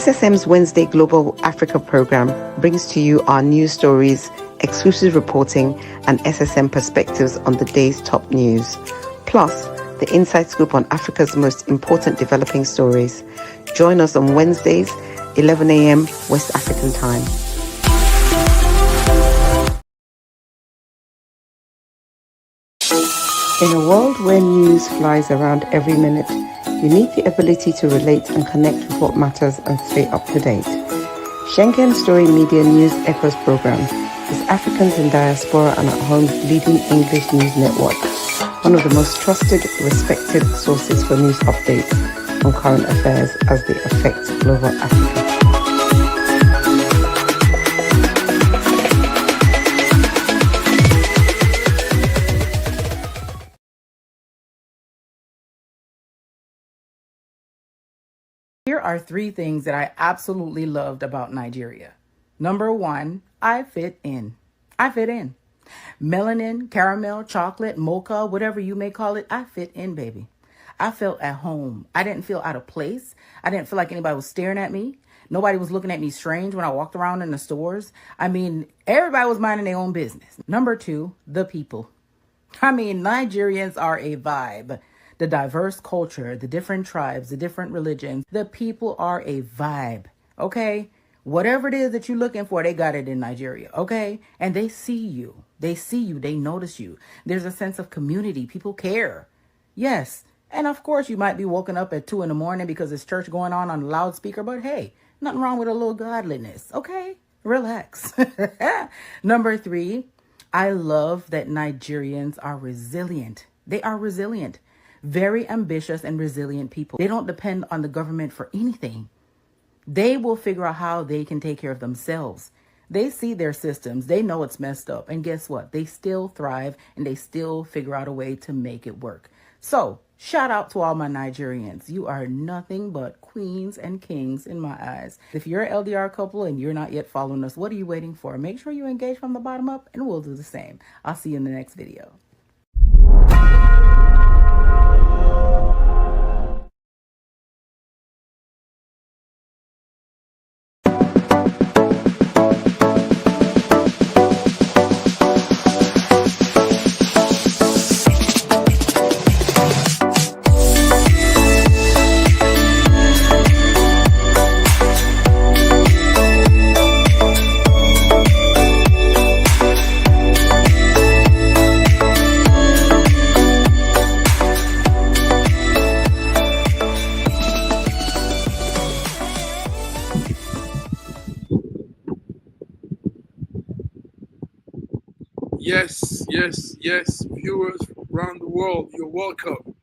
SSM's Wednesday Global Africa program brings to you our news stories, exclusive reporting, and SSM perspectives on the day's top news. Plus, the inside scoop on Africa's most important developing stories. Join us on Wednesdays, 11 a.m. West African time. In a world where news flies around every minute, you need the ability to relate and connect with what matters and stay up to date. Schengen Story Media News Echoes program is Africans in Diaspora and at Home's leading English news network, one of the most trusted, respected sources for news updates on current affairs as they affect global Africa. Here are 3 things that I absolutely loved about Nigeria. Number 1, I fit in. I fit in. Melanin, caramel, chocolate, mocha, whatever you may call it, I fit in, baby. I felt at home. I didn't feel out of place. I didn't feel like anybody was staring at me. Nobody was looking at me strange when I walked around in the stores. I mean, everybody was minding their own business. Number 2, the people. I mean, Nigerians are a vibe. The diverse culture, the different tribes, the different religions, the people are a vibe, okay? Whatever it is that you're looking for, they got it in Nigeria, okay? And they see you. They see you. They notice you. There's a sense of community. People care. Yes. And of course, you might be woken up at 2 a.m. because there's church going on the loudspeaker, but hey, nothing wrong with a little godliness, okay? Relax. Number 3, I love that Nigerians are resilient. They are resilient. Very ambitious and resilient people. They don't depend on the government for anything. They will figure out how they can take care of themselves. They see their systems. They know it's messed up. And guess what? They still thrive and they still figure out a way to make it work. So shout out to all my Nigerians. You are nothing but queens and kings in my eyes. If you're an LDR couple and you're not yet following us, what are you waiting for? Make sure you engage from the bottom up and we'll do the same. I'll see you in the next video. Yes, viewers around the world, you're welcome.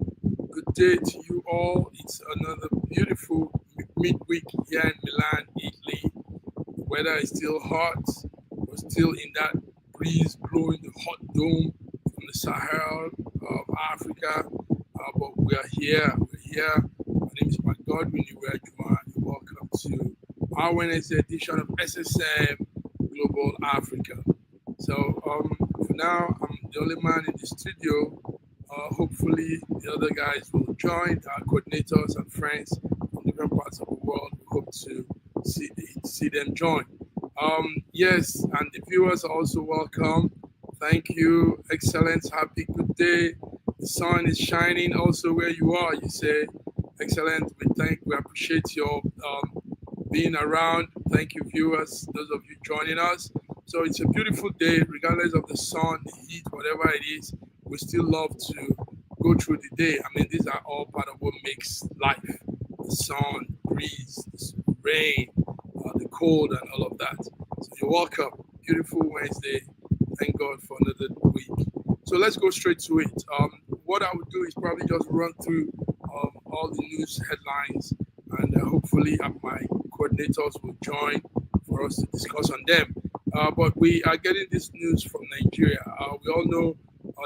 Good day to you all. It's another beautiful midweek here in Milan, Italy. The weather is still hot. We're still in that breeze blowing the hot dome from the Sahel of Africa. But we are here. My name is Godwin. You're welcome to our Wednesday edition of SSM Global Africa. So for now, I'm the only man in the studio. Hopefully, the other guys will join, our coordinators and friends from different parts of the world. We hope to see them join. Yes, and the viewers are also welcome. Thank you. Excellent. Happy good day. The sun is shining also where you are. You say, excellent. We appreciate your being around. Thank you, viewers, those of you joining us. So it's a beautiful day, regardless of the sun, the heat, whatever it is. We still love to go through the day. I mean, these are all part of what makes life. The sun, breeze, the rain, the cold, and all of that. So you're welcome. Beautiful Wednesday. Thank God for another week. So let's go straight to it. What I would do is probably just run through all the news headlines, and hopefully my coordinators will join for us to discuss on them. But we are getting this news from Nigeria. We all know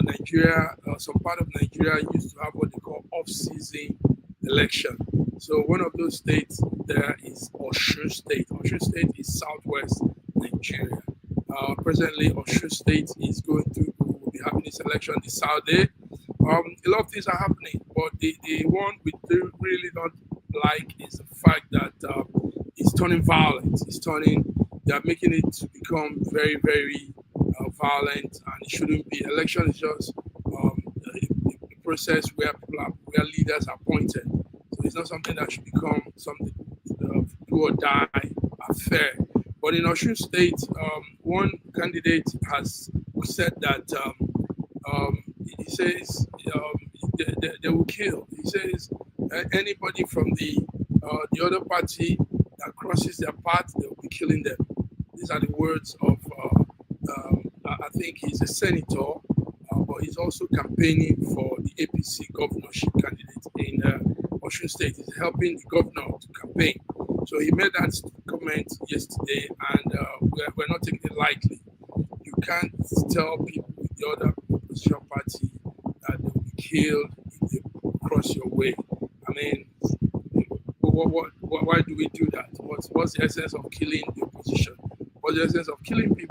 Nigeria, some part of Nigeria used to have what they call off-season election. So one of those states there is Osun State. Osun State is southwest Nigeria. Presently, Osun State is will be having this election this Saturday. A lot of things are happening, but the one we really don't like is the fact that it's turning violent. They are making it to become very, very violent, and it shouldn't be. Election is just a process where leaders are appointed. So it's not something that should become something do or die affair. But in Osun State, one candidate has said that he says they will kill. He says anybody from the other party that crosses their path, they will be killing them. These are the words of I think he's a senator, but he's also campaigning for the APC governorship candidate in Osun State. He's helping the governor to campaign. So he made that comment yesterday, and we're not taking it lightly. You can't tell people with the other opposition party that they will be killed if they cross your way. I mean, why do we do that? What's the essence of killing the opposition? What's the essence of killing people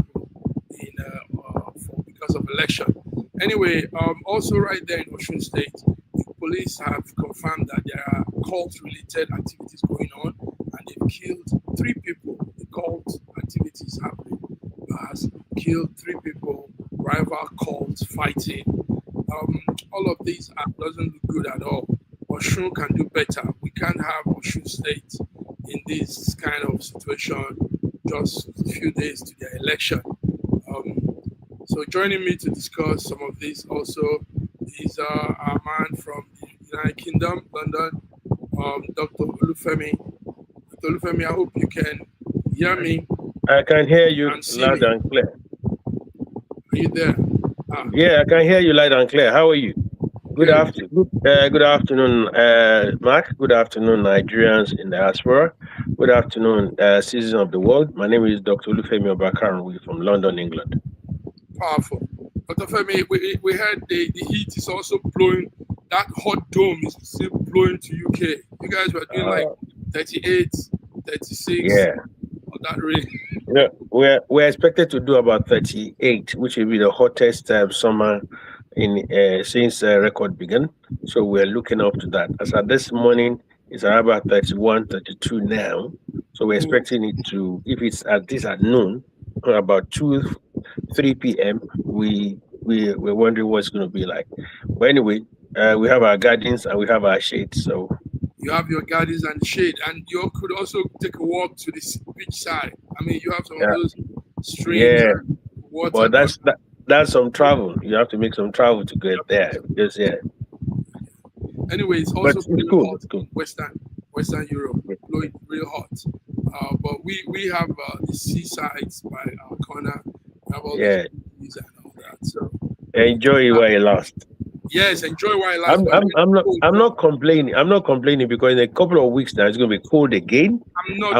because of election? Anyway, also right there in Osun State, the police have confirmed that there are cult-related activities going on, and they've killed 3 people. The cult activities has killed 3 people, rival cults fighting. All of these doesn't look good at all. Osun can do better. We can't have Osun State in this kind of situation just a few days to their election. So joining me to discuss some of this also is our man from the United Kingdom, London, Dr. Olufemi. Dr. Olufemi, I hope you can hear me. I can hear you loud and clear. Are you there? Yeah, I can hear you loud and clear. How are you? Good afternoon. Good afternoon, Mark. Good afternoon, Nigerians in the diaspora. Good afternoon, citizens of the world. My name is Dr. Olufemi Obakaran from London, England. Powerful. Dr. Femi, we heard the heat is also blowing. That hot dome is still blowing to UK. You guys were doing like 38, 36. Yeah. Or that rate. Yeah, we're expected to do about 38, which will be the hottest summer in since record began. So we're looking up to that. As of this morning, it's about 31, 32 now. So we're expecting it to, if it's at this at noon, about 3 p.m. We're wondering what it's going to be like. But anyway, we have our gardens and we have our shades. So you have your gardens and shade, and you could also take a walk to the beach side. I mean, you have some of those streams and water. But that's some travel. You have to make some travel to get there. Because Anyway, it's also cool. hot in Western Europe, blowing real hot. But we have the seasides by our corner. We have all the trees and all that. So enjoy it while it lasts. Yes, enjoy while it lasts. I'm not complaining. I'm not complaining because in a couple of weeks now it's going to be cold again. I'm not.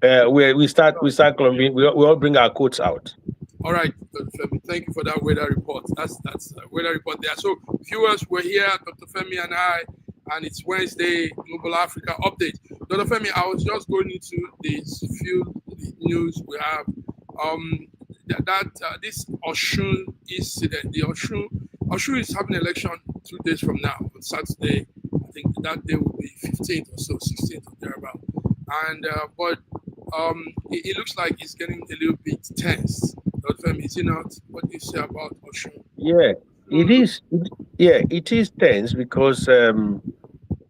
And we start clumping. We all bring our coats out. All right, Dr. Femi, thank you for that weather report. That's weather report there. So viewers, we're here, Dr. Femi and I, and it's Wednesday Global Africa update. Dr. Femi, I was just going into these few news we have. This Osun incident, the Osun is having an election 2 days from now on Saturday. I think that day will be 15th or so, 16th or thereabout. And but it looks like it's getting a little bit tense. Dr. Femi, is it not? What do you say about Osun? Yeah, it is. It is tense because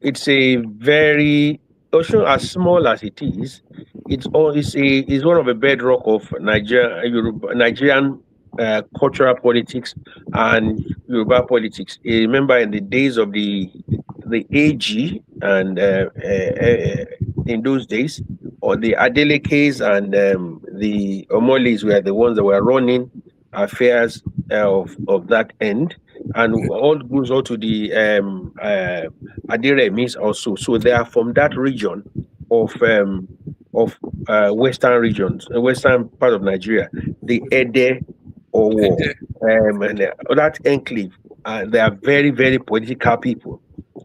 it's a very Osun, as small as it is, it's one of the bedrock of Nigerian cultural politics and Yoruba politics. I remember in the days of the AG and in those days, or the Adelekes and the Omolis were the ones that were running affairs of that end, and all goes out to the Aderemis also. So they are from that region of western part of Nigeria, the Ede Owo, and that enclave. They are very, very political people,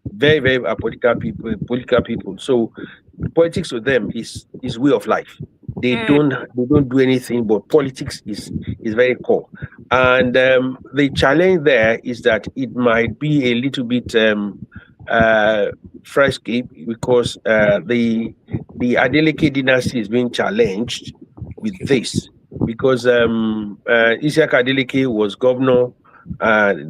very, very political people. So politics to them is way of life. They don't do anything, but politics is very core. And the challenge there is that it might be a little bit frisky because the Adeleke dynasty is being challenged with this because Isiaka Adeleke was governor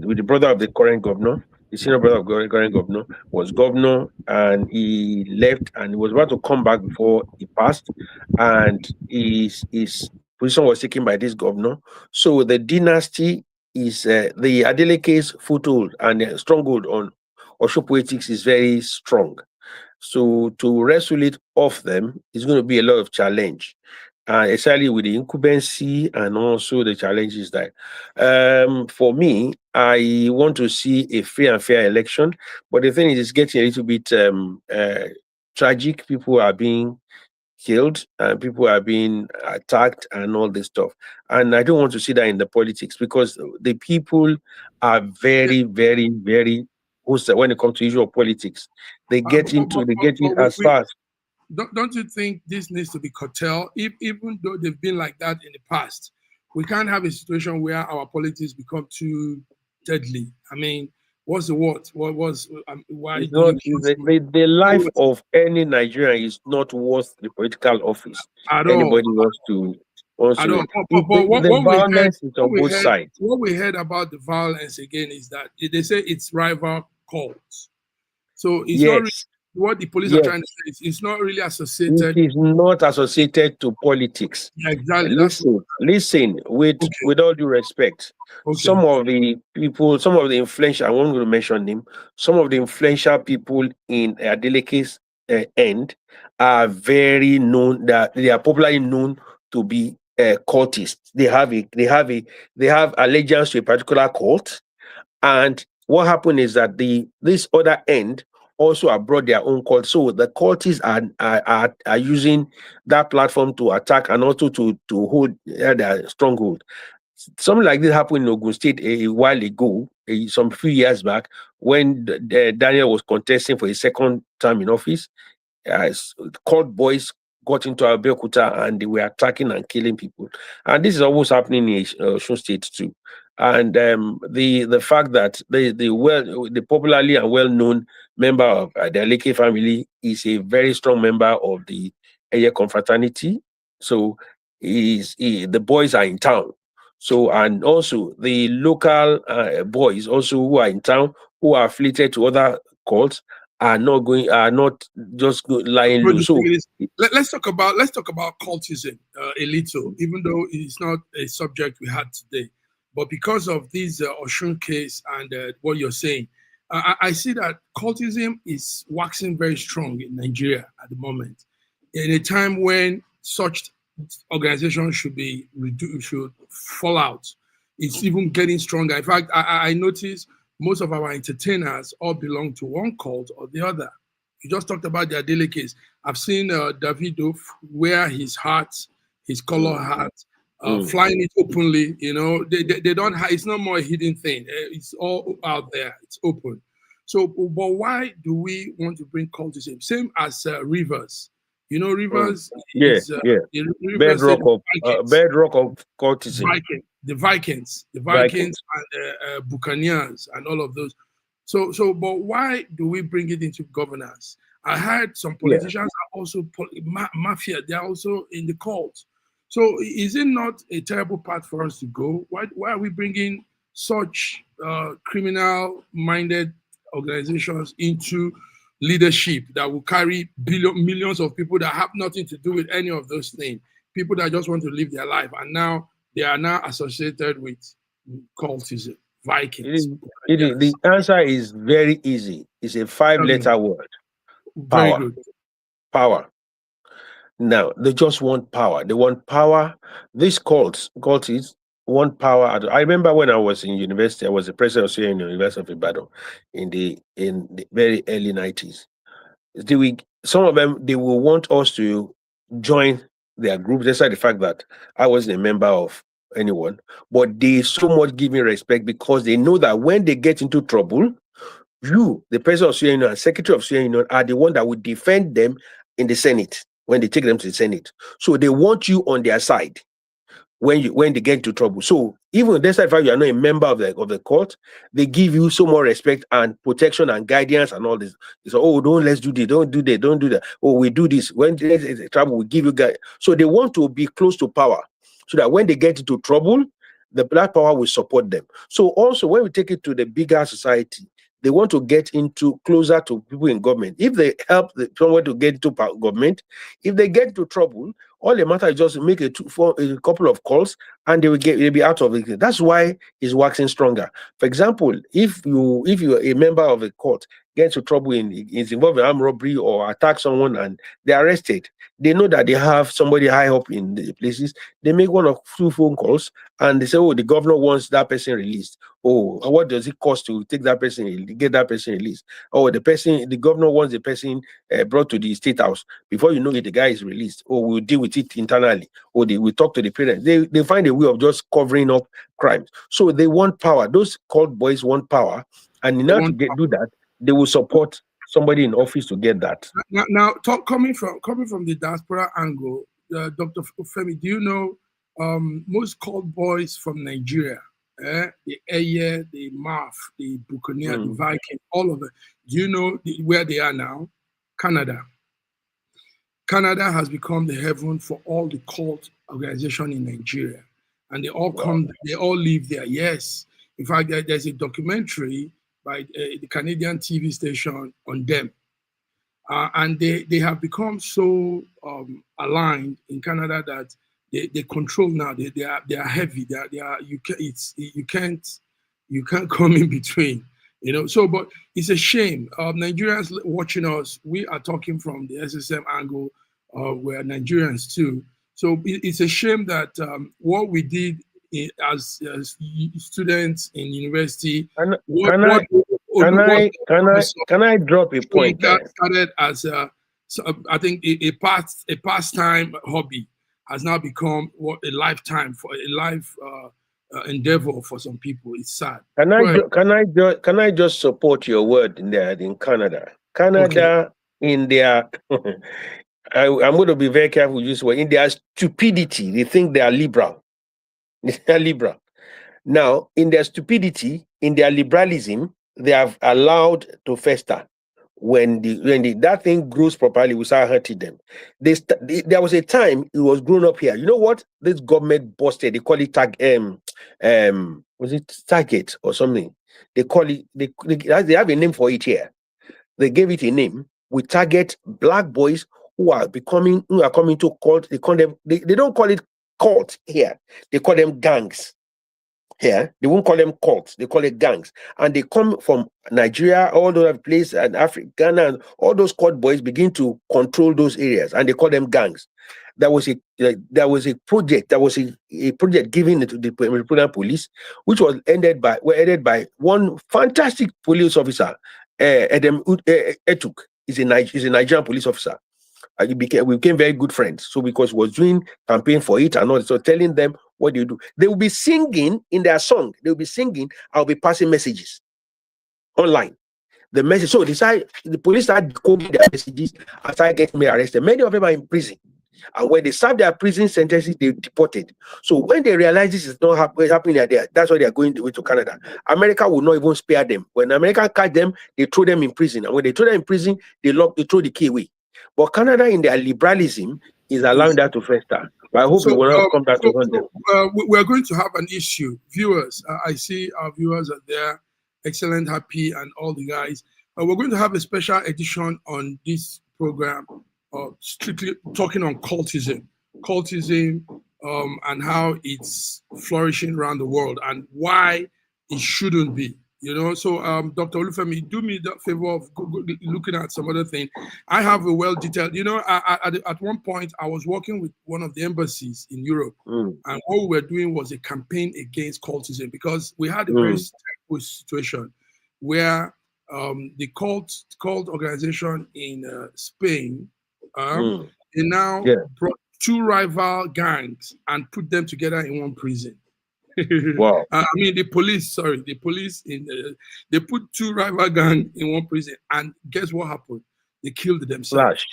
with the brother of the current governor. The senior brother of the current governor was governor, and he left and he was about to come back before he passed, and his position was taken by this governor. So the dynasty is the Adeleke's foothold and stronghold on Osho politics is very strong. So to wrestle it off them is going to be a lot of challenge, especially with the incumbency and also the challenges that. For me, I want to see a free and fair election, but the thing is, it's getting a little bit tragic. People are being killed and people are being attacked and all this stuff. And I don't want to see that in the politics because the people are very, very, very hostile when it comes to issue of politics. They get in as fast. Don't you think this needs to be curtailed? Even though they've been like that in the past, we can't have a situation where our politics become too deadly. I mean, what's the what? What was why? It's not, the life of any Nigerian is not worth the political office. At Anybody all. wants to. I don't. But the violence is on both sides. What we heard about the violence again is that they say it's rival cults. So it's not really what the police are trying to say. It's not really associated. It is not associated to politics. Yeah, exactly. Listen. With all due respect, some of the people, some of the influential, I won't going to mention them. Some of the influential people in Adeleke's end are very known. That they are popularly known to be cultists. They have allegiance to a particular cult, and what happened is that this other end also have brought their own cult. So the cultists are using that platform to attack and also to hold their stronghold. Something like this happened in Ogun State a while ago, some few years back, when Daniel was contesting for his second term in office. Cult boys got into Abeokuta and they were attacking and killing people. And this is almost happening in Osun State too. And the fact that the popularly and well-known member of the Aleke family is a very strong member of the Eye confraternity. So the boys are in town. So, and also the local boys also who are in town, who are affiliated to other cults, are not just lying low. So let's talk about cultism a little, even though it's not a subject we had today. But because of this Osun case and what you're saying, I see that cultism is waxing very strong in Nigeria at the moment. In a time when such organizations should fall out, it's even getting stronger. In fact, I noticed most of our entertainers all belong to one cult or the other. You just talked about the Adele case. I've seen Davido wear his hat, his color hat, flying it openly. You know, they don't have, it's not more a hidden thing. It's all out there. It's open. So, but why do we want to bring cultism? Same as Rivers. You know, Rivers is bedrock of cultism. The Vikings and Buccaneers and all of those. So, but why do we bring it into governance? I heard some politicians are also mafia. They are also in the cult. So, is it not a terrible path for us to go? Why are we bringing such criminal-minded organizations into leadership that will carry millions of people that have nothing to do with any of those things? People that just want to live their life, and now they are now associated with cultism, Vikings. The answer is very easy. It's a 5-letter word. Power. Very good. Power. Now, they just want power. They want power. These cultists want power. I remember when I was in university, I was the president of the University of Ibadan in the very early 90s. Some of them, they will want us to join their group, despite the fact that I wasn't a member of anyone. But they so much give me respect because they know that when they get into trouble, you, the president of Student Union and secretary of Student Union, are the one that will defend them in the Senate when they take them to the Senate. So they want you on their side. when they get into trouble. So even despite the fact you are not a member of the court, they give you so more respect and protection and guidance and all this. They say, oh, let's do this, don't do that, don't do that. Oh, we do this. When there's a trouble, we give you guide. So they want to be close to power so that when they get into trouble, the black power will support them. So also when we take it to the bigger society, they want to get into closer to people in government. If they help someone to get into government, if they get into trouble, all the matter is just make a couple of calls and they'll be out of it. That's why it's waxing stronger. For example, if you're a member of a court, gets into trouble is involved in armed robbery or attack someone and they're arrested, they know that they have somebody high up in the places. They make one or two phone calls and they say, oh, the governor wants that person released. Oh, what does it cost to take that person, get that person released? Oh, the governor wants the person brought to the state house. Before you know it, the guy is released. Oh, we'll deal with it internally. Or we talk to the parents. They find a way of just covering up crimes. So they want power. Those cult boys want power. And in order to do that, they will support somebody in office to get that. Now coming from the diaspora angle, Dr. Femi, do you know most cult boys from Nigeria, the Eye, the Maf, the Buccaneer, the Viking, all of it? Do you know where they are now? Canada. Canada has become the heaven for all the cult organization in Nigeria, and they all come. They all live there. Yes, in fact, there's a documentary by the Canadian TV station on them, and they have become so aligned in Canada that they control now. They are heavy. They are you can't come in between. You know, so but it's a shame. Nigerians watching us, we are talking from the SSM angle. We're Nigerians too. So it's a shame that what we did as students in university. Can I drop a point? That started as I think a pastime hobby has now become a lifetime for a life endeavor for some people. It's sad. Can I just support your word in there in Canada? Canada in their I'm going to be very careful with this word. In their stupidity, they think they are liberal. They are liberal. Now, in their stupidity, in their liberalism, they have allowed to fester. When that thing grows properly, we start hurting them. There was a time it was grown up here. You know what? This government busted. They call it was it Target or something? They call it. They have a name for it here. They gave it a name. We target black boys who are coming to cult. They call them. They don't call it cult here. They call them gangs. Here, they won't call them cults, they call it gangs. And they come from Nigeria, all those places, and Africa, Ghana, and all those cult boys begin to control those areas, and they call them gangs. There was a project given to the Metropolitan Police, which was headed by one fantastic police officer, Edem Etuk. Is a Nigerian police officer. We became very good friends. So because he was doing campaign for it and all, so telling them what do you do. They will be singing in their song. They will be singing. I'll be passing messages online. The message. So the police started decoding their messages and started getting me arrested. Many of them are in prison. And when they serve their prison sentences, they're deported. So when they realize this is not happening there, that's why they are going to Canada. America will not even spare them. When America catch them, they throw them in prison. And when they throw them in prison, they throw the key away. But Canada, in their liberalism, is allowing that to fester. But I hope we will not come back to them. We're going to have an issue. Viewers, I see our viewers are there. Excellent, happy, and all the guys. We're going to have a special edition on this program, strictly talking on cultism, and how it's flourishing around the world and why it shouldn't be. You know, so Dr. Olufemi, do me the favor of looking at some other thing. I have a well-detailed, you know, at one point I was working with one of the embassies in Europe, and what we were doing was a campaign against cultism, because we had a very terrible situation where the cult organization in Spain, they now brought two rival gangs and put them together in one prison. Wow. I mean, the police they put two rival gangs in one prison, and guess what happened? They killed themselves.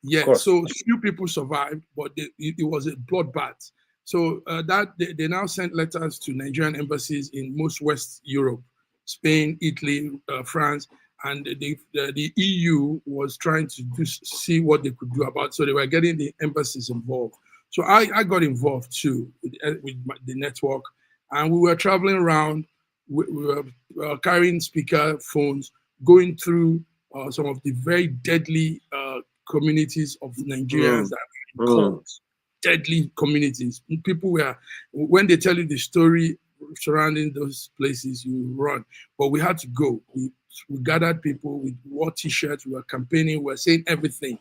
Yeah, so few people survived, but it was a bloodbath. So that they now sent letters to Nigerian embassies in most West Europe, Spain, Italy, France, and the EU was trying to see what they could do about it. So they were getting the embassies involved. So I got involved too with the network, and we were traveling around. We were carrying speaker phones, going through some of the very deadly communities of Nigerians that are in cults, deadly communities. People were, when they tell you the story surrounding those places, you run. But we had to go. We gathered people, we wore T-shirts, we were campaigning, we were saying everything,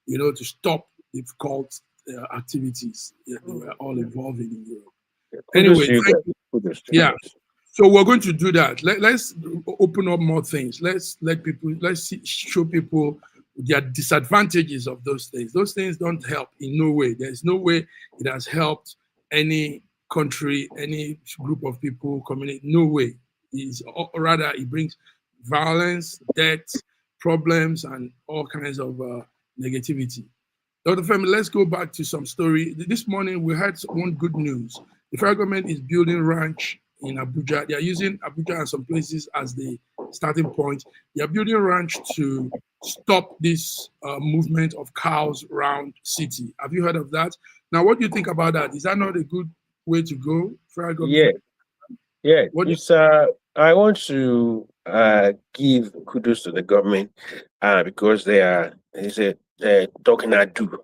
to stop the cult activities. Yeah, they were all involved in Europe. Anyway, yeah. So we're going to do that. Let's open up more things. Let's show people the disadvantages of those things. Those things don't help in no way. There's no way it has helped any country, any group of people, community. No way. Rather, it brings violence, death, problems, and all kinds of negativity. Dr. Femi, let's go back to some story. This morning we had one good news. The federal government is building ranch in Abuja. They are using Abuja and some places as the starting point. They are building ranch to stop this movement of cows around city. Have you heard of that? Now, what do you think about that? Is that not a good way to go? Federal government? Yeah. I want to give kudos to the government because they are talking and do.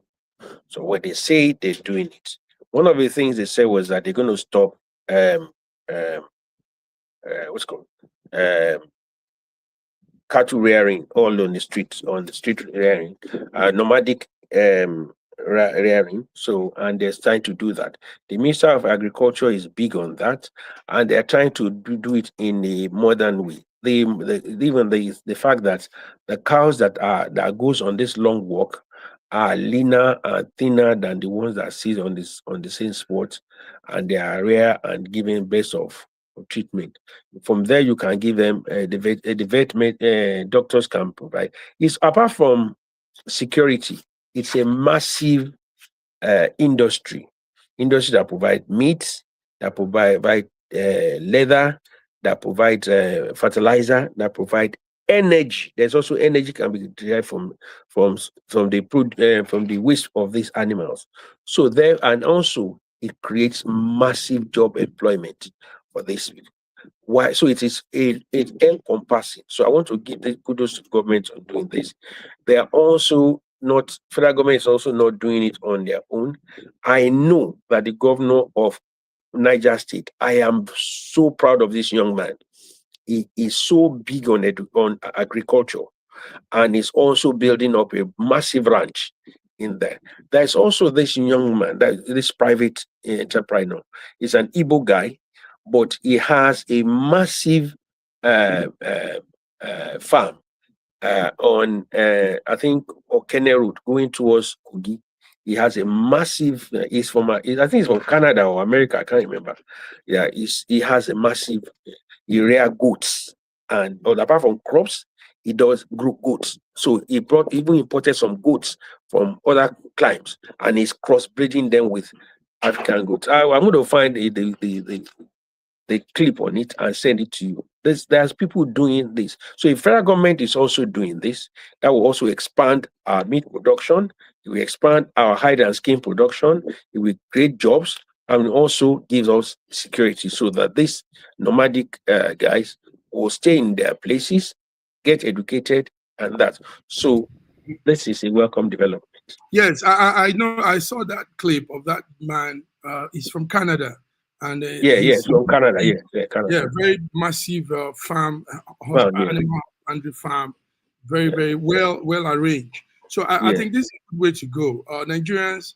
So when they say they're doing it, one of the things they said was that they're going to stop cattle rearing all on the street rearing, nomadic rearing. So, and they're trying to do that. The Minister of Agriculture is big on that, and they're trying to do it in a modern way. Even the fact that the cows that goes on this long walk are leaner and thinner than the ones that sit on the same spot, and they are rare and given best of treatment. From there, you can give them the doctors can provide. It's apart from security, it's a massive industry that provide meat, that provide leather, that provide fertilizer, that provide energy. There's also energy can be derived from the waste of these animals. So there, and also it creates massive job employment for these people. Why? So it's encompassing. So I want to give the kudos to government on doing this. They are also not, federal government is also not doing it on their own. I know that the governor of Niger State, I am so proud of this young man. He is so big on agriculture, and is also building up a massive ranch in there. There's also this young man, this private entrepreneur. He's an Igbo guy, but he has a massive farm on, I think, Okene Road going towards Kogi. He has a massive, I think he's from Canada or America, I can't remember. Yeah, he has a massive, he rear goats. And apart from crops, he does grow goats. So he imported some goats from other climes, and he's crossbreeding them with African goats. I'm going to find the clip on it and send it to you. There's people doing this. So if federal government is also doing this, that will also expand our meat production. It will expand our hide and skin production. It will create jobs, and also gives us security so that these nomadic guys will stay in their places, get educated, and that. So this is a welcome development. Yes, I know. I saw that clip of that man. He's from Canada. And he's from Canada. Canada. Yeah, very massive farm, animal husbandry farm, very well arranged. So I think this is a good way to go. Nigerians,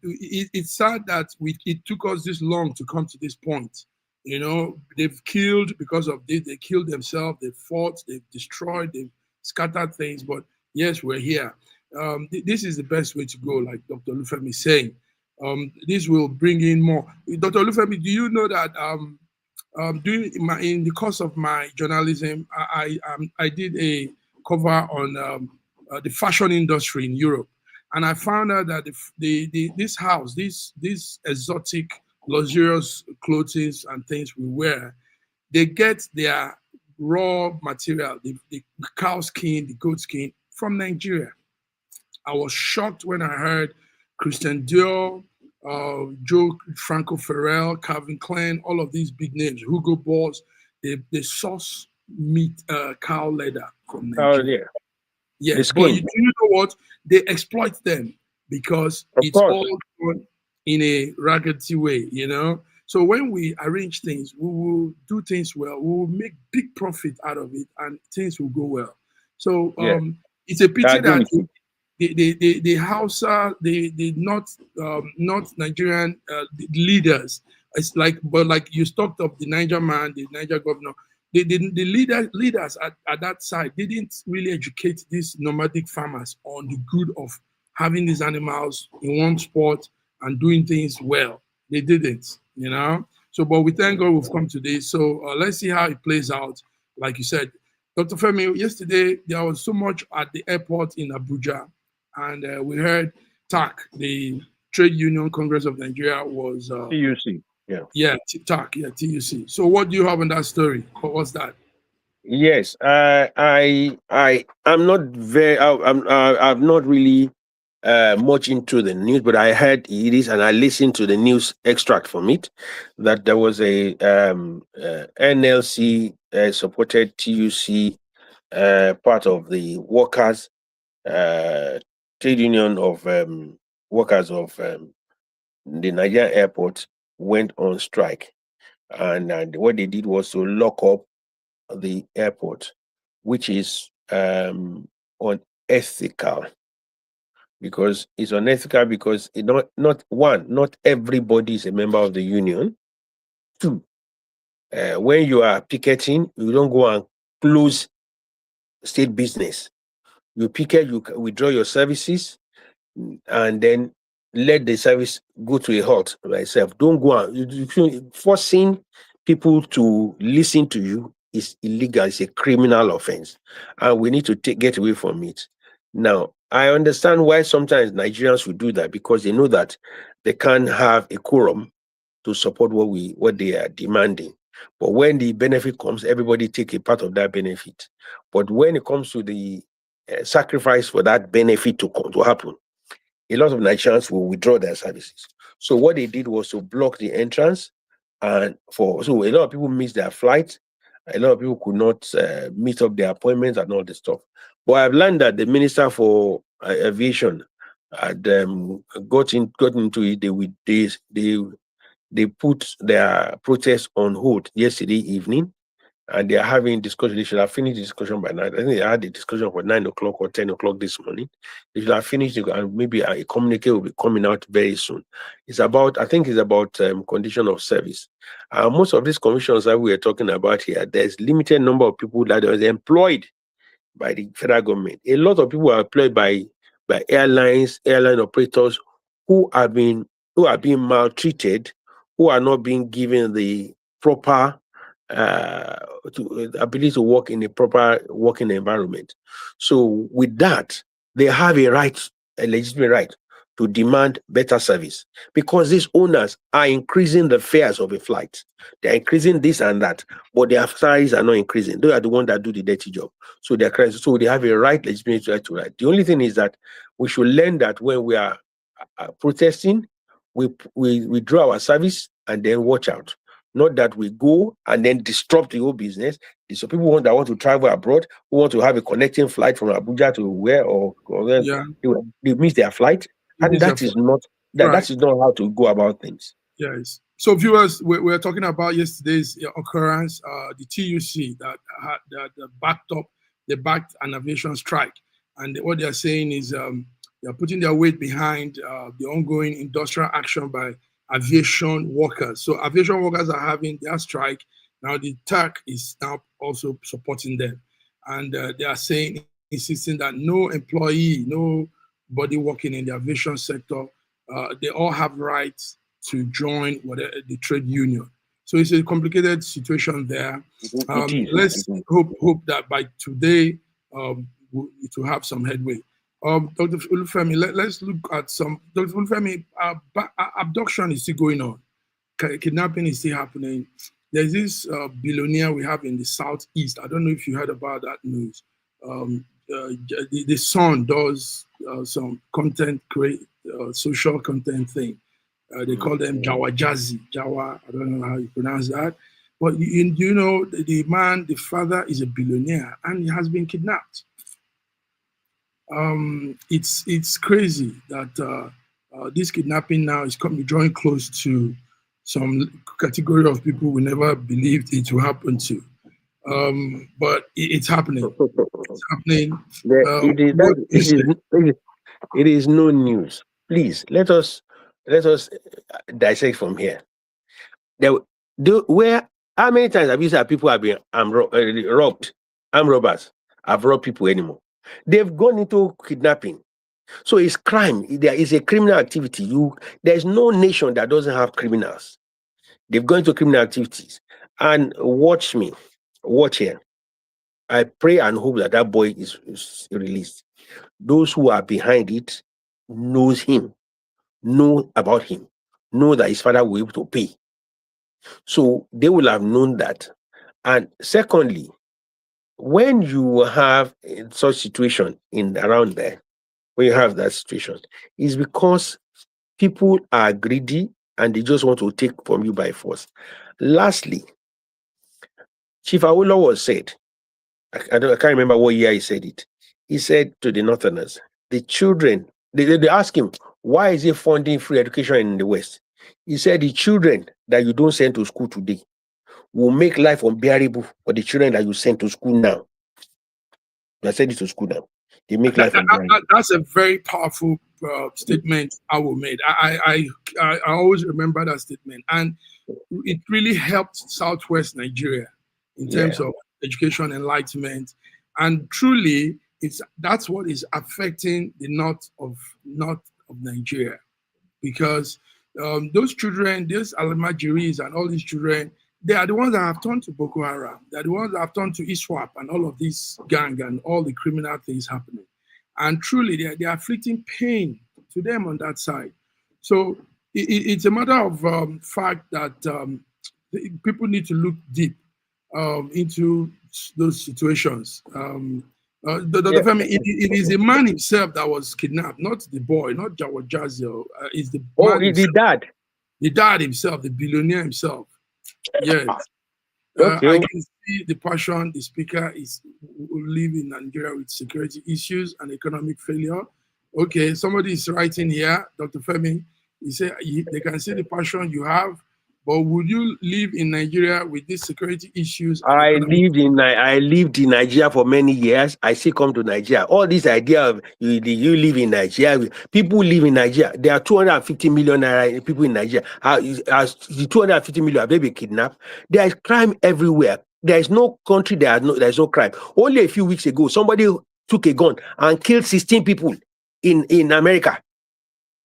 it's sad that it took us this long to come to this point. They've killed because of this. They killed themselves. They fought. They've destroyed. They've scattered things. But yes, we're here. This is the best way to go, like Dr. Lufemi is saying. This will bring in more. Dr. Lufemi, do you know that in the course of my journalism, I did a cover on the fashion industry in Europe, And I found out that this house, these exotic, luxurious clothes and things we wear, they get their raw material, the cow skin, the goat skin from Nigeria. I was shocked when I heard Christian Dior, Joe Franco Farrell, Calvin Klein, all of these big names, Hugo Boss, they source meat, cow leather from Nigeria. Oh, yeah. Yes, but you know what? They exploit them because it's all done in a raggedy way, you know? So when we arrange things, we will do things well. We will make big profit out of it, and things will go well. So it's a pity that the Hausa, the not Nigerian leaders, it's like, but like you talked of the Niger man, the Niger governor, the leaders at that side didn't really educate these nomadic farmers on the good of having these animals in one spot and doing things well. They didn't, you know. So, but we thank God we've come today. So let's see how it plays out. Like you said, Dr. Femi, yesterday there was so much at the airport in Abuja, and we heard TAC, the Trade Union Congress of Nigeria, was TUC. TAC, TUC. So what do you have on that story? What was that? Yes, I'm not very, I'm not really much into the news, but I heard it is, and I listened to the news extract from it, that there was a NLC supported TUC part of the workers trade union of workers of the Nigerian airport went on strike, and what they did was to lock up the airport, which is unethical, because it's unethical because it not everybody is a member of the union. Two, when you are picketing, you don't go and close state business. You picket, you withdraw your services, and then let the service go to a halt by itself. Don't go on. Forcing people to listen to you is illegal. It's a criminal offense, and we need to get away from it. Now, I understand why sometimes Nigerians will do that, because they know that they can't have a quorum to support what they are demanding. But when the benefit comes, everybody take a part of that benefit. But when it comes to the sacrifice for that benefit to happen, a lot of Nigerians will withdraw their services. So what they did was to block the entrance, so a lot of people missed their flight. A lot of people could not meet up their appointments and all this stuff. But I've learned that the Minister for Aviation had got into it. They put their protest on hold yesterday evening, and they are having discussion. They should have finished the discussion by 9. I think they had the discussion for 9 o'clock or 10 o'clock this morning. They should have finished it, and maybe a communique will be coming out very soon. I think it's about condition of service. Most of these commissions that we are talking about here, there's limited number of people that are employed by the federal government. A lot of people are employed by airline operators who are being maltreated, who are not being given the proper ability to work in a proper working environment. So with that, they have a legitimate right to demand better service, because these owners are increasing the fares of a flight. They're increasing this and that, but their salaries are not increasing. They are the ones that do the dirty job. So they have a legitimate right to right. The only thing is that we should learn that when we are protesting, we withdraw our service and then watch out. Not that we go and then disrupt the whole business. So people that want to travel abroad, who want to have a connecting flight from Abuja to where or they miss their flight, and that is not how to go about things. Yes. So viewers, we're talking about yesterday's occurrence, the TUC that backed an aviation strike, and what they are saying is they are putting their weight behind the ongoing industrial action by aviation workers. So aviation workers are having their strike. Now the TAC is now also supporting them. And they are insisting that no employee, nobody working in the aviation sector, they all have rights to join the trade union. So it's a complicated situation there. Let's hope that by today it will have some headway. Dr. Olufemi, let's look at some. Dr. Olufemi, abduction is still going on. Kidnapping is still happening. There's this billionaire we have in the southeast. I don't know if you heard about that news. The son does some content, social content thing. They call them Jawajazi. Jawa, I don't know how you pronounce that. But you know, the father is a billionaire and he has been kidnapped. It's crazy that this kidnapping now is drawing close to some category of people we never believed it would happen to. But it's happening. It's happening. It is no news. Please let us dissect from here. How many times have you said people have been robbed? Armed robbers have robbed people anymore. They've gone into kidnapping. So it's crime. There is a criminal activity. There's no nation that doesn't have criminals. They've gone into criminal activities. And watch here. I pray and hope that boy is released. Those who are behind it know about him, know that his father will be able to pay. So they will have known that. And secondly, when you have such situation around there, when you have that situation, it's because people are greedy and they just want to take from you by force. Lastly, Chief Awolowo said, I can't remember what year he said it. He said to the Northerners, the children, they asked him, why is he funding free education in the West? He said, the children that you don't send to school today will make life unbearable for the children that you send to school now. I said it to school now. They make life unbearable. That's a very powerful statement Awo made. I always remember that statement. And it really helped Southwest Nigeria in terms of education enlightenment. And truly, that's what is affecting the north of Nigeria. Because those children, these Almajiris and all these children, they are the ones that have turned to Boko Haram. They're the ones that have turned to ISWAP and all of this gang and all the criminal things happening. And truly, they are afflicting pain to them on that side. So it's a matter of fact that people need to look deep into those situations. Dr. Femi, it is the man himself that was kidnapped, not the boy, not Jawajazio. It's the the dad. The dad himself, the billionaire himself. Yes. Okay. I can see the passion the speaker is living in Nigeria with security issues and economic failure. Okay, somebody is writing here, Dr. Femi, he said they can see the passion you have, but would you live in Nigeria with these security issues? I lived in Nigeria for many years. I still come to Nigeria. All this idea of you live in Nigeria, people live in Nigeria. There are 250 million people in Nigeria. As the 250 million have they been kidnapped? There is crime everywhere. There is no country there is no crime. Only a few weeks ago, somebody took a gun and killed 16 people in America.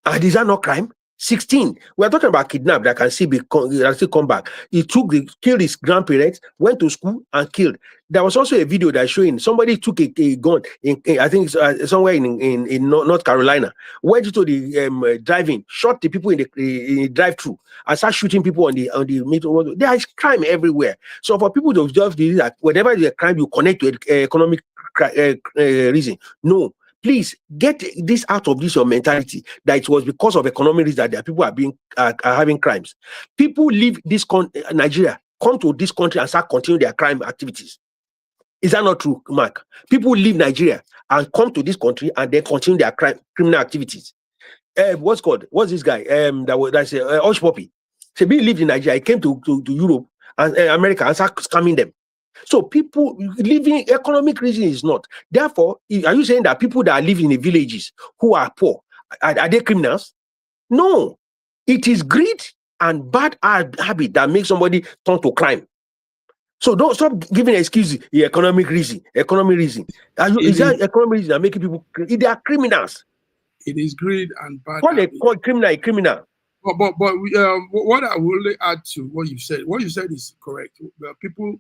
And is that not crime? 16. We're talking about kidnap that can still come back. He killed his grandparents, went to school and killed. There was also a video that showing somebody took a gun I think somewhere in North Carolina, went to the drive-in, shot the people in the drive-thru and start shooting people on the middle. There is crime everywhere. So for people to just believe that whenever there's a crime, you connect to economic reason. No. Please get this out of your mentality that it was because of economic reasons that people are having crimes. People leave Nigeria, come to this country and start continuing their crime activities. Is that not true, Mark? People leave Nigeria and come to this country and then continue their criminal activities. What's this guy? That's Hush Puppy. So he lived in Nigeria. He came to Europe and America and started scamming them. So people living economic reason is not. Therefore, are you saying that people that are living in the villages who are poor, are they criminals? No. It is greed and bad habit that makes somebody turn to crime. So don't stop giving excuses. Economic reason. Is that economic reason that making people? They are criminals. It is greed and bad. What they call criminal. But what I will add to what you said is correct.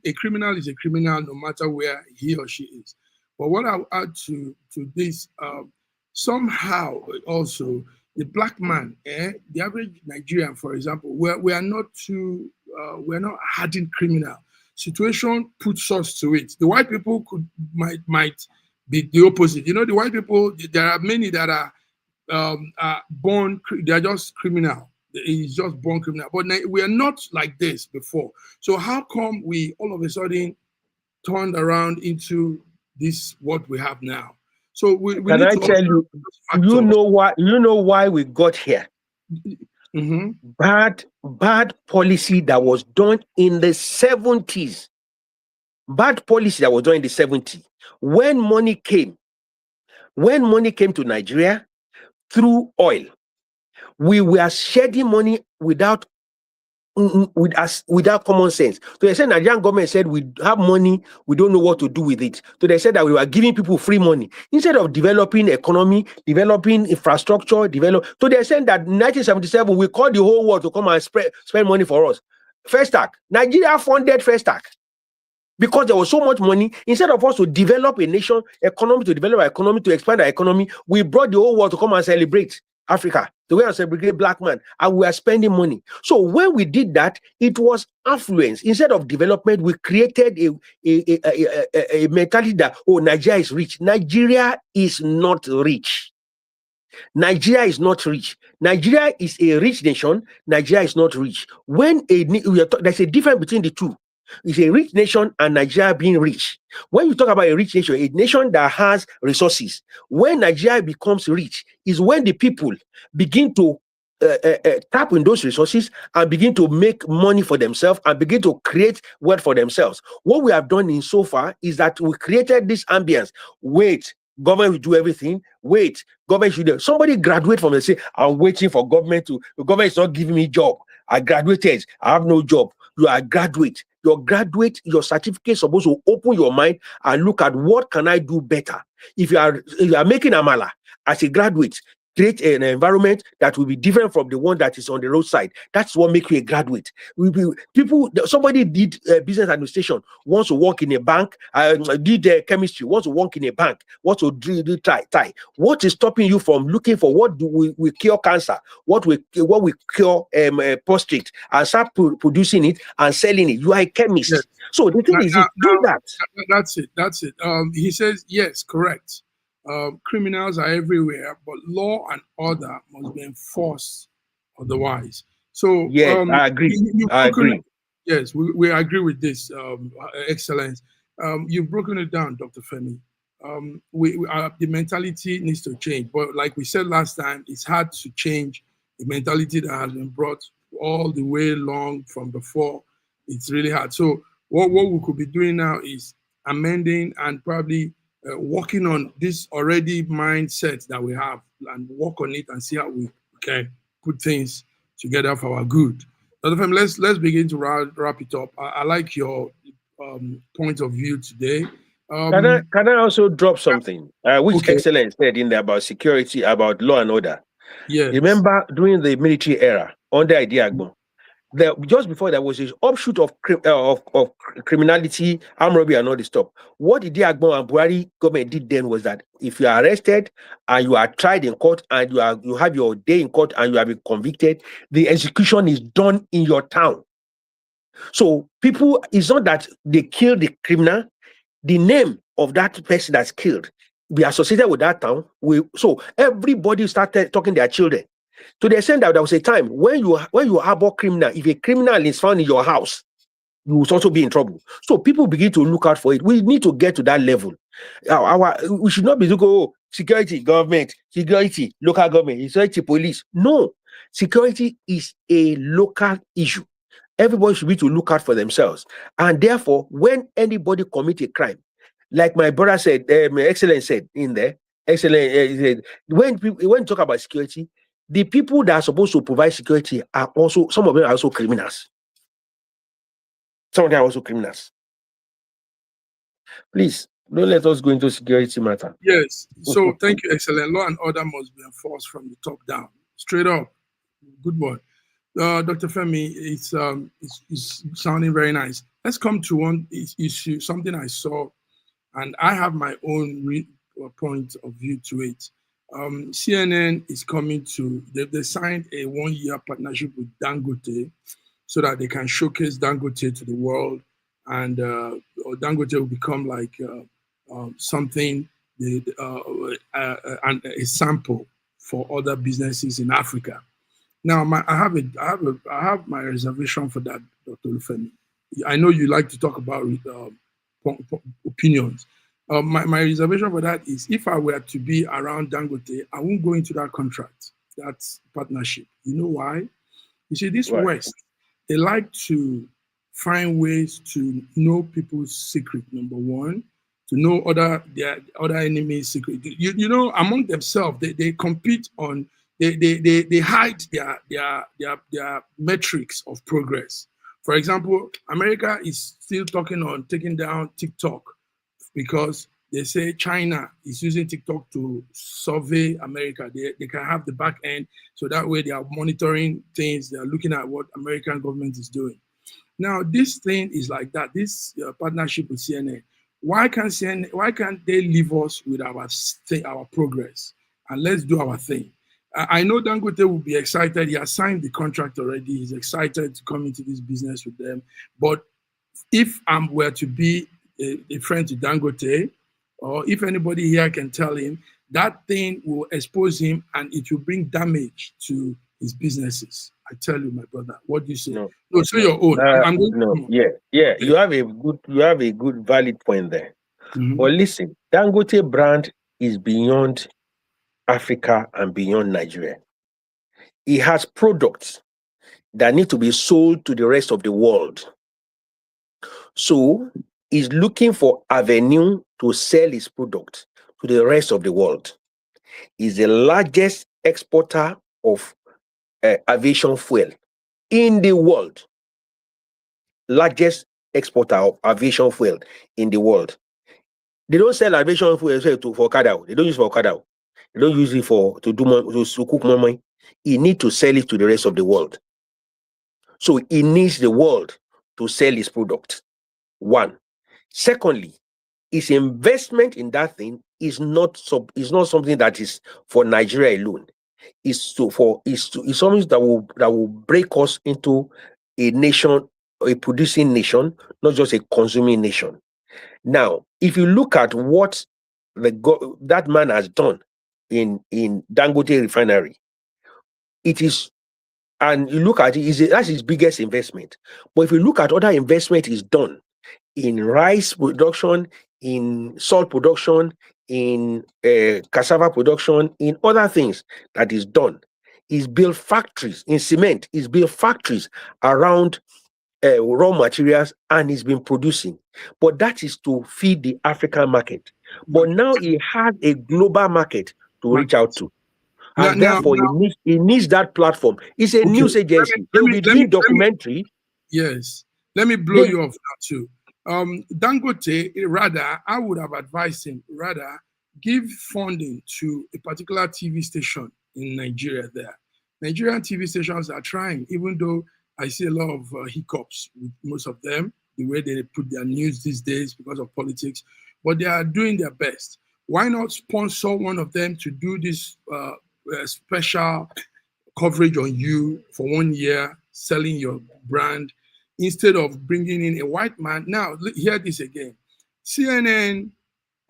A criminal is a criminal no matter where he or she is. But what I'll add to this, somehow also the black man, the average Nigerian, for example, we are not hardened criminal. Situation puts us to it. The white people might be the opposite. You know, the white people, there are many that are born, they are just criminal. It's just born criminal. But we are not like this before. So how come we all of a sudden turned around into this what we have now? So we Can need I to tell you? You know why? You know why we got here? Mm-hmm. Bad policy that was done in the 70s. Bad policy that was done in the 70s. When money came to Nigeria through oil, we were shedding money without common sense. So they said Nigerian government said we have money, we don't know what to do with it. So they said that we were giving people free money instead of developing economy, developing infrastructure, So they said that in 1977 we called the whole world to come and spend money for us. First act, Nigeria funded First act. Because there was so much money, instead of us to develop a nation, economy, to develop our economy, to expand our economy, we brought the whole world to come and celebrate Africa, the way I celebrate black man, and we are spending money. So when we did that, it was affluence. Instead of development, we created a mentality that, oh, Nigeria is rich. Nigeria is not rich. Nigeria is not rich. Nigeria is a rich nation. Nigeria is not rich. There's a difference between the two. It's a rich nation and Nigeria being rich. When you talk about a rich nation that has resources, when Nigeria becomes rich is when the people begin to tap in those resources and begin to make money for themselves and begin to create wealth for themselves. What we have done in so far is that we created this ambience. Wait, government will do everything. Wait, government should do. Somebody graduate from the say, I'm waiting for government the government is not giving me job. I graduated, I have no job. You are a graduate. Your certificate is supposed to open your mind and look at what can I do better. If you are making amala as a graduate, create an environment that will be different from the one that is on the roadside. That's what makes you a graduate. Somebody did business administration, wants to work in a bank, did chemistry, wants to work in a bank, wants to do tie. What is stopping you from looking for what do we cure cancer, what we cure prostate, and start producing it and selling it? You are a chemist. Yes. So the thing is, do that. That's it. He says, yes, correct. Criminals are everywhere, but law and order must be enforced otherwise. So yes, I agree. I agree. Yes, we agree with this. Excellence. You've broken it down, Dr. Femi. The mentality needs to change, but like we said last time, it's hard to change the mentality that has been brought all the way along from before. It's really hard. So what we could be doing now is amending and probably working on this already mindset that we have and work on it and see how we can put things together for our good. Dr. Fem, let's begin to wrap it up. I like your point of view today. Can I also drop something? Which Excellence said in there about security, about law and order. Yes. Remember during the military era under Idiagbo, just before there was this offshoot of criminality, armed robbery, and all this stuff. What the Diaspora and Buhari government did then was that if you are arrested and you are tried in court and you have your day in court and you have been convicted, the execution is done in your town. So people, it's not that they kill the criminal, the name of that person that's killed be associated with that town. So everybody started talking to their children. To the extent that there was a time when you harbor criminal, if a criminal is found in your house, you will also be in trouble. So people begin to look out for it. We need to get to that level. We should not be looking, security, government, security, local government, security, police. No, security is a local issue. Everybody should be to look out for themselves. And therefore, when anybody commits a crime, like my brother said, Excellence said in there, when you talk about security, the people that are supposed to provide security are also, some of them are also criminals. Some of them are also criminals. Please, don't let us go into security matter. Yes. So thank you, Excellent. Law and order must be enforced from the top down. Straight up. Good boy. Dr. Femi, it's sounding very nice. Let's come to one issue, something I saw, and I have my own point of view to it. CNN is coming to, they signed a 1-year partnership with Dangote so that they can showcase Dangote to the world, and Dangote will become like something, and a sample for other businesses in Africa. Now, I have my reservation for that, Dr. Olufemi. I know you like to talk about opinions. My reservation for that is, if I were to be around Dangote, I won't go into that contract, that partnership. You know why? You see, this West, they like to find ways to know people's secret, number one, to know their other enemies' secret. You know, among themselves, they compete on, they hide their metrics of progress. For example, America is still taking down TikTok because they say China is using TikTok to survey America. They can have the back end, so that way they are monitoring things. They are looking at what American government is doing. Now, this thing is like that. This partnership with CNN. Why can't they leave us with our progress, and let's do our thing? I know Dangote will be excited. He has signed the contract already. He's excited to come into this business with them. But if I were to be a friend to Dangote, or if anybody here can tell him, that thing will expose him and it will bring damage to his businesses. I tell you, my brother. What do you say? No, say your own. You have a good valid point there. Mm-hmm. But listen, Dangote brand is beyond Africa and beyond Nigeria. It has products that need to be sold to the rest of the world. So he's looking for avenue to sell his product to the rest of the world. He's the largest exporter of aviation fuel in the world. Largest exporter of aviation fuel in the world. They don't sell aviation fuel for Okada. They don't use for Okada. They don't use it to cook more money. He needs to sell it to the rest of the world. So he needs the world to sell his product. One. Secondly, his investment in that thing is not something that is for Nigeria alone. It's something that will break us into a nation, a producing nation, not just a consuming nation. Now, if you look at what that man has done in Dangote refinery, it is, and you look at it, that's his biggest investment. But if you look at other investment he's done in rice production, in salt production, in cassava production, in other things that is done, he's built factories in cement. He's built factories around raw materials, and he's been producing. But that is to feed the African market. But now he has a global market to reach out to. And therefore, he needs that platform. It's a news agency. They will be doing documentary. Yes. Let me blow you off now too. Dangote, rather, I would have advised him, rather, give funding to a particular TV station in Nigeria there. Nigerian TV stations are trying, even though I see a lot of hiccups with most of them, the way they put their news these days because of politics, but they are doing their best. Why not sponsor one of them to do this special coverage on you for 1 year, selling your brand, instead of bringing in a white man? Now, hear this again. CNN,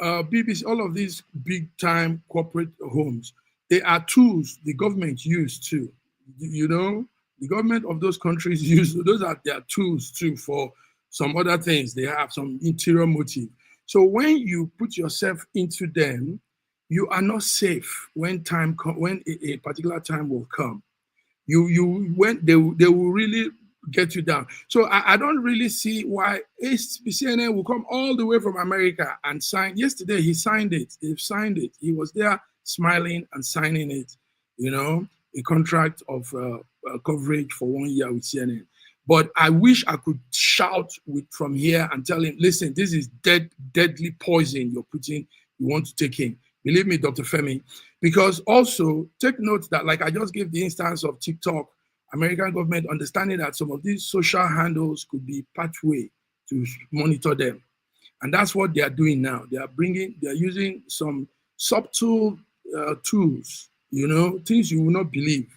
BBC, all of these big-time corporate homes, they are tools the government use too. You know, the government of those countries use, those are their tools too for some other things. They have some interior motive. So when you put yourself into them, you are not safe when a particular time will come. They will really get you down. So I don't really see why CNN will come all the way from America and sign. Yesterday he signed it. He signed it. He was there smiling and signing it. You know, a contract of coverage for 1 year with CNN. But I wish I could shout from here and tell him, listen, this is deadly poison you want to take in. Believe me, Dr. Femi. Because also take note that, like I just gave the instance of TikTok, American government understanding that some of these social handles could be pathway to monitor them. And that's what they are doing now. They are using some subtle tools, things you will not believe,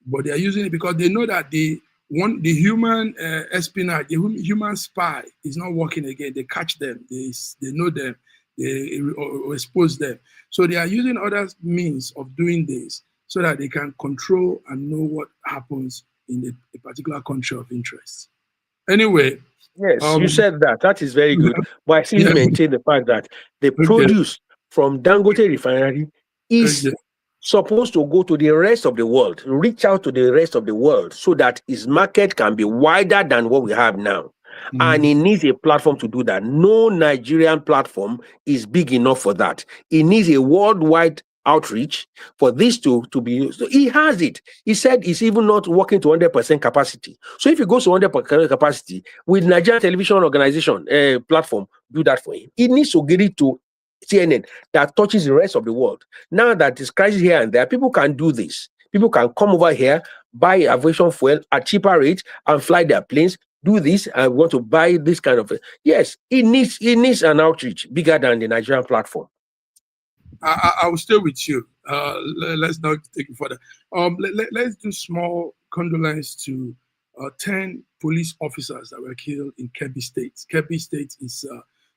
but they are using it because they know that the human espionage, the human spy is not working again. They catch them, they know them, they expose them. So they are using other means of doing this so that they can control and know what happens in a particular country of interest. Anyway. Yes, you said that. That is very good. But I still maintain the fact that the produce from Dangote refinery is supposed to go to the rest of the world, reach out to the rest of the world so that its market can be wider than what we have now. And it needs a platform to do that. No Nigerian platform is big enough for that. It needs a worldwide outreach for this to be. So he has it. He said he's even not working to 100% capacity. So if he goes to 100% capacity, with Nigerian Television Organization platform, do that for him. He needs to get it to CNN that touches the rest of the world. Now that there's crisis here and there, people can do this. People can come over here, buy aviation fuel at cheaper rates and fly their planes, do this, and want to buy this kind of. Yes, it needs an outreach bigger than the Nigerian platform. I will stay with you. Let's not take it further. Let's do small condolence to 10 police officers that were killed in Kebbi State. Kebbi State is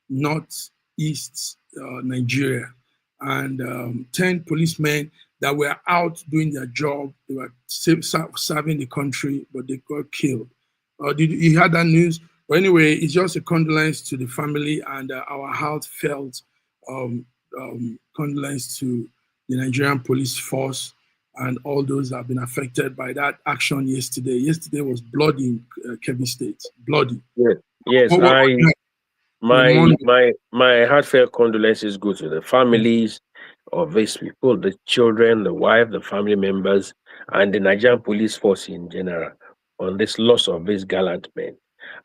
northeast Nigeria, and 10 policemen that were out doing their job. They were serving the country, but they got killed. Did you hear that news? But anyway, it's just a condolence to the family and our heartfelt condolence to the Nigerian police force and all those that have been affected by that action yesterday. Yesterday was bloody in Kebbi State. Bloody. Yes. My heartfelt condolences go to the families of these people, the children, the wife, the family members, and the Nigerian police force in general on this loss of these gallant men.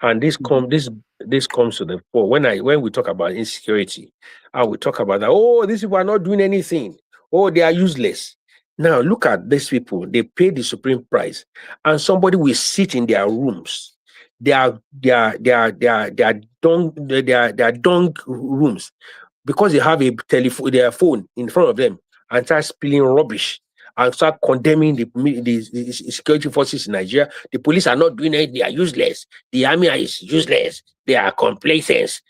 And this comes to the fore. When we talk about insecurity, I will talk about that. Oh, these people are not doing anything. Oh, they are useless. Now look at these people. They pay the supreme price, and somebody will sit in their rooms. Their dung rooms, because they have a telephone, their phone in front of them, and start spilling rubbish and start condemning the security forces in Nigeria. The police are not doing it. They are useless. The army is useless. They are complacent.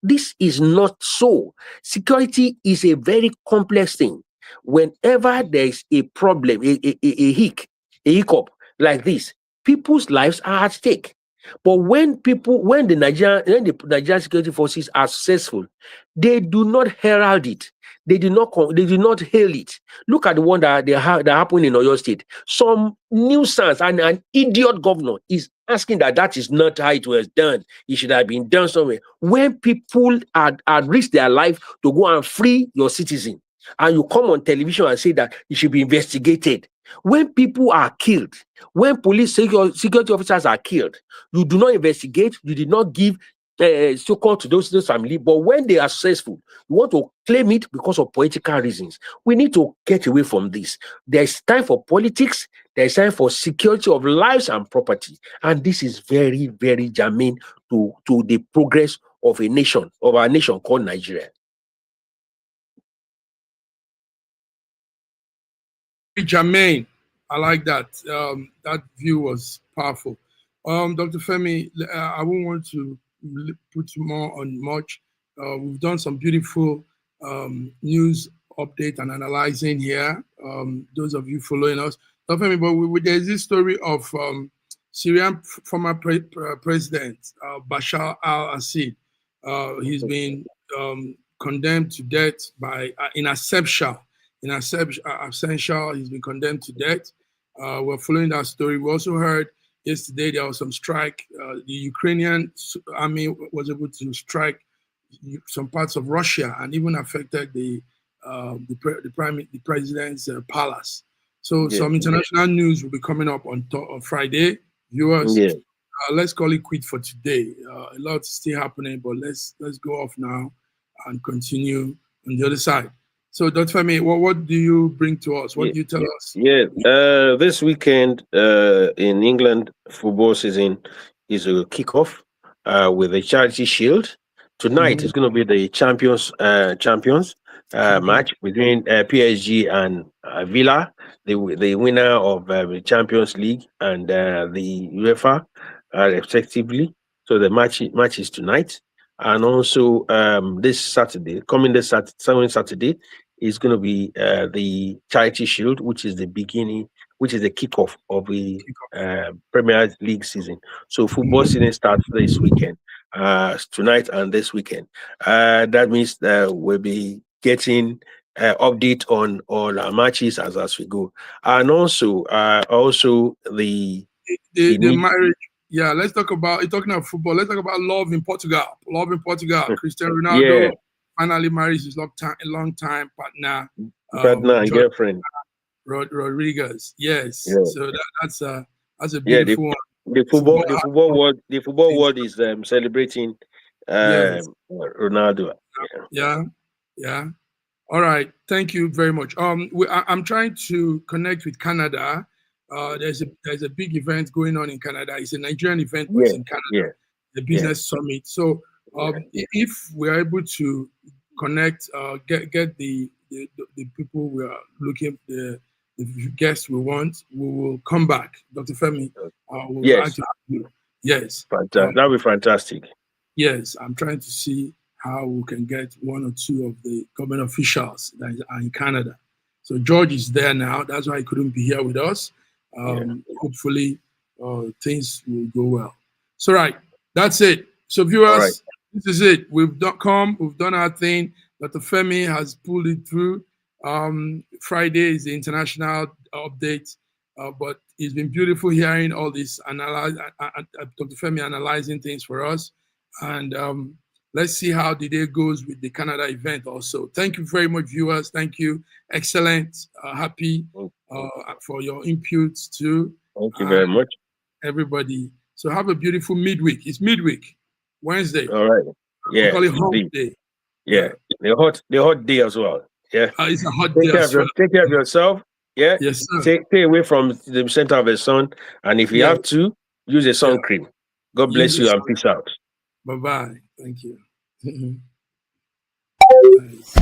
This is not so. Security is a very complex thing. Whenever there is a problem, a hiccup like this, people's lives are at stake. But when the Nigerian security forces are successful, they do not herald it. They do not hail it. Look at the one that happened in Oyo State. Some nuisance and an idiot governor is asking that is not how it was done. It should have been done somewhere. When people had risked their life to go and free your citizen, and you come on television and say that it should be investigated. When people are killed, when police security officers are killed, you do not investigate, you did not give so-called to those families, but when they are successful, you want to claim it because of political reasons. We need to get away from this. There is time for politics, there is time for security of lives and property, and this is very, very germane to the progress of our nation called Nigeria. Jermaine, I like that. That view was powerful. Dr. Femi, I won't want to put more on much. We've done some beautiful news update and analyzing here. Those of you following us, Dr. Femi, but there's this story of Syrian former president Bashar al-Assad. He's been condemned to death in absentia. He's been condemned to death. We're following that story. We also heard yesterday there was some strike. The Ukrainian army was able to strike some parts of Russia and even affected the president's palace. So some international news will be coming up on Friday. Viewers, let's call it quit for today. A lot's still happening, but let's go off now and continue on the other side. So, Dr. Femi, what do you bring to us? What do you tell us? This weekend in England, football season is a kickoff with the Charity Shield. Tonight is going to be the champions. match between PSG and Villa, the winner of the Champions League and the UEFA, respectively. So the match is tonight, and also this Saturday, coming Saturday, is going to be the Charity Shield, which is the beginning, which is the kickoff of the Premier League season. So football season starts this weekend, tonight and this weekend. That means we'll be getting update on all our matches as we go, and also the marriage. Yeah, let's talk about talking about football. Let's talk about love in Portugal. Love in Portugal. Cristiano Ronaldo finally marries his long time partner, and girlfriend Rodriguez. Yes. So that's a beautiful one. The football world is celebrating Ronaldo. Yeah. All right. Thank you very much. I'm trying to connect with Canada. There's a big event going on in Canada. It's a Nigerian event, but it's in Canada. The business summit. So if we're able to connect, get the people we are looking, the guests we want, we will come back. Dr. Femi, yes. Yes. That'll be fantastic. Yes, I'm trying to see how we can get one or two of the government officials that are in Canada. So George is there now. That's why he couldn't be here with us. Hopefully, things will go well. So, right, that's it. So, viewers, This is it. We've done our thing. Dr. Femi has pulled it through. Friday is the international update, but it's been beautiful hearing all this, Dr. Femi analyzing things for us. And let's see how the day goes with the Canada event also. Thank you very much, viewers. Thank you. Excellent. Happy for your inputs too. Thank you very much. Everybody. So have a beautiful midweek. It's midweek, Wednesday. All right. Yeah. We call it hot day. Yeah. The hot day as well. Yeah. It's a hot day as well. Take care of yourself. Yeah. Yes, sir. Stay away from the center of the sun. And if you have to, use a sun cream. God bless you and peace out. Bye-bye. Thank you. Nice.